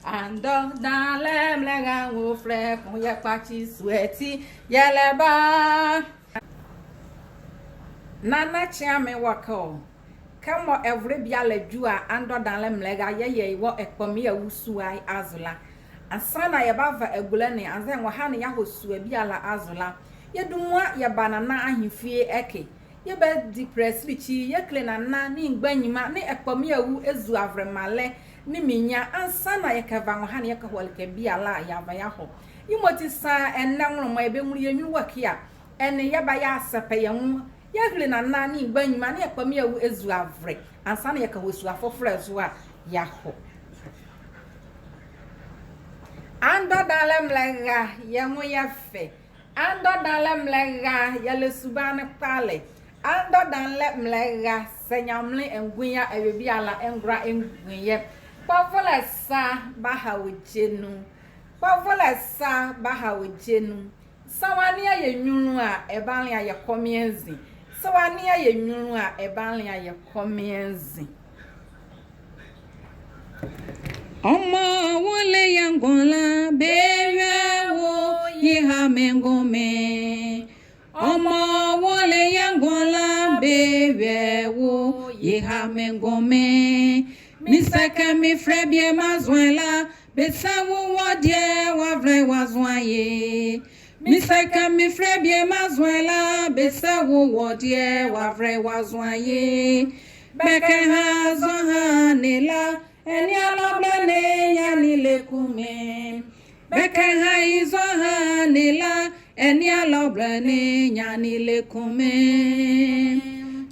Ando dans les mlega wo frère qu'on y a parti souhaiti yeleba nana chiame wako kamo every bia la jua ando dans les mlega ye wo ekpomi ya wusuai azula asana ya bava egule ne anzen wo ha ne ya hosua bia la azula yedumwa ya banana ahifie eke ye be depress bichi ye klena na ni ngbanyima ne ekpomi ya wu ezu avremale ni minya ansana yekava ngo hane yekahwalke bia la yaba yaho imoti sa enna ma ebe nwuri yenwu wakia ene yaba ya asepe yenwu yagle na nani gbanyuma na yekpam yawu ezu avre ansana yekahosu afofre zo a yaho ando dalem lega yemu yafe ando dalem lega yale subane pale ando dalem lega senyamle engunya ebia la engra enguye Pavola sa baha ojenu. Pavola sa baha ojenu. Sawani aye nyunu a ebanle aye komienzi. Sawani aye nyunu a ebanle aye komienzi. Oma wole yangola bewe wo yiha mengome. Oma wole yangola bewe wo yiha mengome. Misaka mi frebie mazwela besawu wadie wavre wazwaye Misaka mi frebie mazwela besawu wadie wavre wazwaye Beke hazo hanela eni aloblane yani lekume Beke haizo hanela eni aloblane yani lekume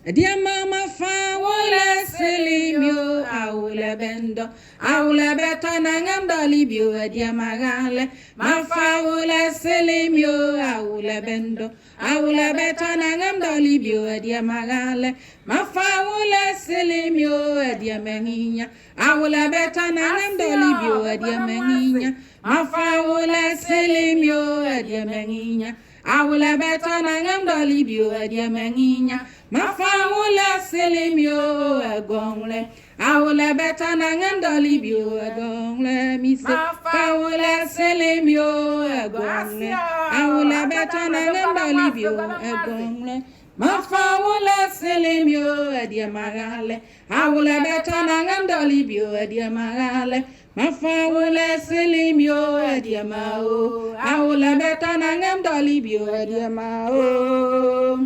Dia mama fa wole selimio awule bendo awule beto na ngando libio dia magale ma fa wole selimio awule bendo awule beto na ngando libio dia magale ma fa wole selimio dia menginya awule beto na ngando libio dia menginya ma fa wole selimio dia menginya awule beto na ngando libio dia menginya Mafawula selimio agongle awula betana ngandoli bio agongle misa fawula selimio agongle awula betana ngandoli bio agongle mafawula selimio adia magale awula betana ngandoli bio adia magale mafawula selimio adia mao awula betana ngandoli bio adia mao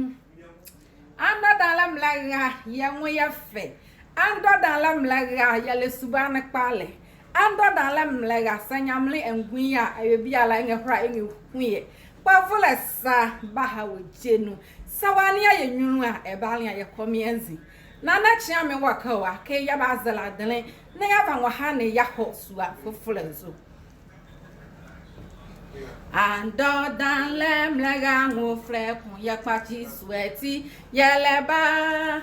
Ando dans la mlaga ya moya fe ando dans la mlaga ya le subane pale ando dans la mlaga sanyamle engunya ayebia la ngehra enhuye pavula sa baha wojenu sawani ya nyunu a ebale ya komienzi nana chiame wakawa ke ya bazala dele na ya banwa ha ne ya hosua fofulezo Ando dans les mlega mon frère qu'on y a parti souhaiti yeleba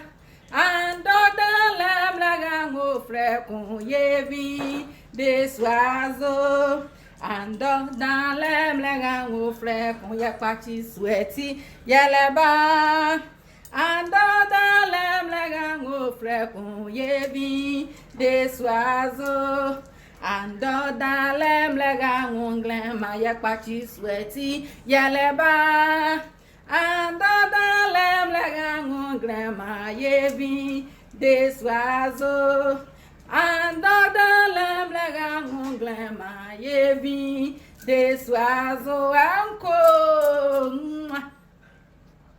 Ando dans les mlega mon frère qu'on y vit des oiseaux Ando dans les mlega mon frère qu'on y a parti souhaiti yeleba Ando dans les mlega mon frère qu'on y vit des oiseaux Ando dans les mlega ongle maya pati souhaiti yeleba Ando dans les mlega ongle maya vi des oiseaux Ando dans les mlega ongle maya vi des oiseaux encore